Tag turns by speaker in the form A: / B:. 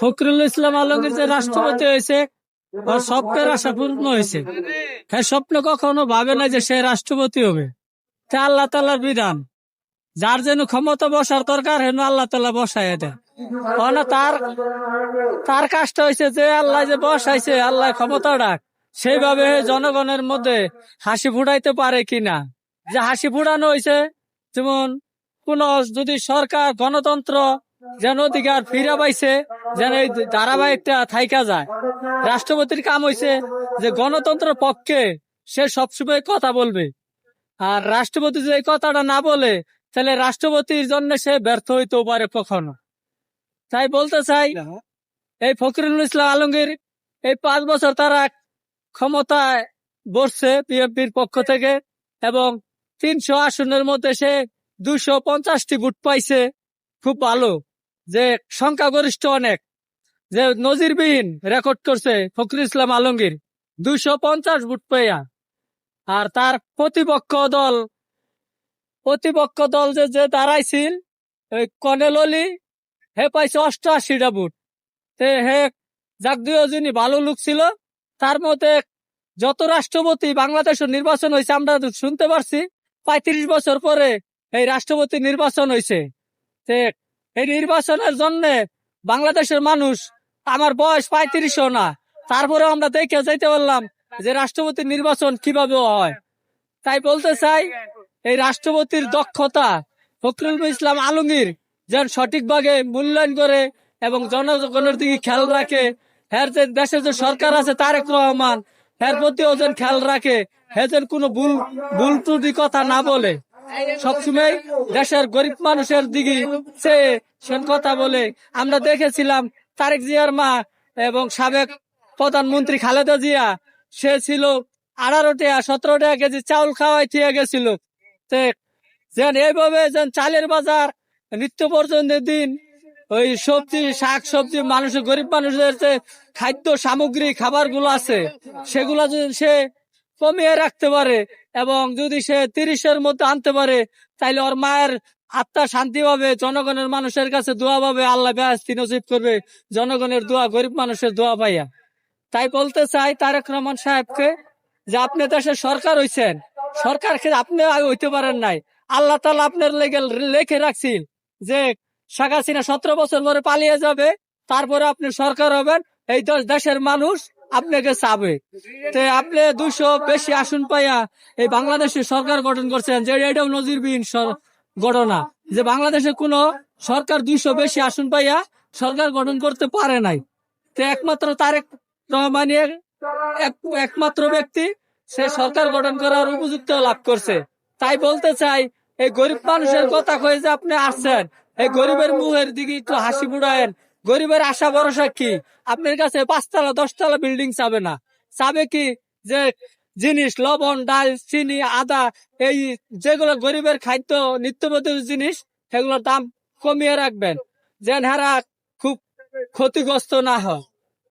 A: ফখরুল ইসলাম আলমগীর যে রাষ্ট্রপতি হয়েছে, ওর স্বপ্নের আশা পূর্ণ হয়েছে। হ্যাঁ, স্বপ্ন কখনো ভাবে না যে সে রাষ্ট্রপতি হবে। তা আল্লাহ তাআলার বিধান, যার যেন ক্ষমতা বসার দরকার হেন আল্লাহ তাআলা বসায় দেয়। না, তার তার কাজটা হয়েছে যে আল্লাহ যে বসাইছে, আল্লাহ ক্ষমতা ডাক সেইভাবে জনগণের মধ্যে হাসি ফুটাইতে পারে কিনা। যে হাসি ফুটানো হয়েছে, যেমন কোন যদি সরকার গণতন্ত্র যেন অধিকার ফিরে পাইছে, যেন এই ধারাবাহিকটা থাইকা যায়। রাষ্ট্রপতির কাম হয়েছে যে গণতন্ত্রের পক্ষে সে সবসময় কথা বলবে, আর রাষ্ট্রপতি যদি এই কথাটা না বলে তাহলে রাষ্ট্রপতির জন্য সে ব্যর্থ হইতেও পারে কখনো। তাই বলতে চাই, এই ফখরুল ইসলাম আলমগীর এই 5 বছর তারা ক্ষমতায় বসছে বিএনপির পক্ষ থেকে, এবং 300 আসনের মধ্যে সে 250টি ভোট পাইছে। খুব ভালো, যে সংখ্যাগরিষ্ঠ অনেক, যে নজিরবিহীন রেকর্ড করছে ফখরুল ইসলাম আলমগীর 250 ভোট পেয়া। আর তার প্রতিপক্ষ দল যে দাঁড়াইছিল ওই কর্নেল অলি, হে পাইছে 88টা ভোট। হে যাক দুজনই ভালো লোক ছিল। তার মধ্যে যত রাষ্ট্রপতি বাংলাদেশের নির্বাচন হয়েছে আমরা শুনতে পারছি 35 বছর পরে এই রাষ্ট্রপতি নির্বাচন হয়েছে। এই নির্বাচনের জন্য বাংলাদেশের মানুষ, আমার বয়স 35ও না, তারপরে আমরা দেখে যাইতে পারলাম যে রাষ্ট্রপতি নির্বাচন কিভাবে হয়। তাই বলতে চাই, এই রাষ্ট্রপতির দক্ষতা ফখরুল ইসলাম আলমগীর যেন সঠিকভাবে মূল্যায়ন করে এবং জনগণের দিকে খেয়াল রাখে। হ্যাঁ, যে দেশের যে সরকার আছে তারেক রহমান, এর প্রতিও যেন খেয়াল রাখে, হ্যাঁ যেন কোনো ভুল ত্রুটি কথা না বলে, সবসময় দেশের গরিব মানুষের দিকে সে কথা বলে। আমরা দেখেছিলাম তারেক জিয়ার মা এবং সাবেক প্রধানমন্ত্রী খালেদা জিয়া, সে ছিল 18 টাকা 17 টাকা কেজি চাউল খাওয়াই দিয়ে গেছিল। যেন এইভাবে যেন চালের বাজার নিত্য পর্যন্তের দিন ওই সবজি শাক সবজি মানুষের গরিব মানুষের যে খাদ্য সামগ্রী খাবার গুলো আছে সেগুলা যদি সে কমিয়ে রাখতে পারে এবং যদি সে 30-এর মধ্যে আনতে পারে, তাইলে ওর মায়ের আত্মা শান্তি পাবে, জনগণের মানুষের কাছে দোয়া পাবে, আল্লাহ বেহেশত নসিব করবে জনগণের দোয়া, গরিব মানুষের দোয়া পাইয়া। তাই বলতে চাই তারেক রহমান সাহেবকে, যে আপনি দেশের সরকার হইছেন, সরকার আপনি হইতে পারেন নাই, আল্লাহ তাআলা আপনার লেখে রাখছিল যে শেখ হাসিনা 17 বছর পরে পালিয়ে যাবে, তারপরে আপনি সরকার হবেন, এই দেশের মানুষ আপনাকে চাবে। আপনি 200 বেশি আসন পাইয়া এই বাংলাদেশের সরকার গঠন করছেন, যে এটাও নজিরবিহীন ঘটনা, যে বাংলাদেশে কোন সরকার 200 বেশি আসন পাইয়া সরকার গঠন করতে পারে নাই। একমাত্র তারেক রহমানের একমাত্র ব্যক্তি সে সরকার গঠন করার উপযুক্ত লাভ করছে। তাই বলতে চাই, এই গরিব মানুষের কথা কয়ে যে আপনি আসছেন, এই গরিবের মুখের দিকে একটু হাসি ফুটায়েন। গরিবের আশা ভরসা কি? আপনার কাছে 5 তলা 10 তলা বিল্ডিং চাবে না, চাবে কি যে জিনিস, লবণ ডাল চিনি আদা, এই যেগুলো গরিবের খাদ্য নিত্যপতির জিনিস, সেগুলোর দাম কমিয়ে রাখবেন, যেন হারা খুব ক্ষতিগ্রস্ত না হয়।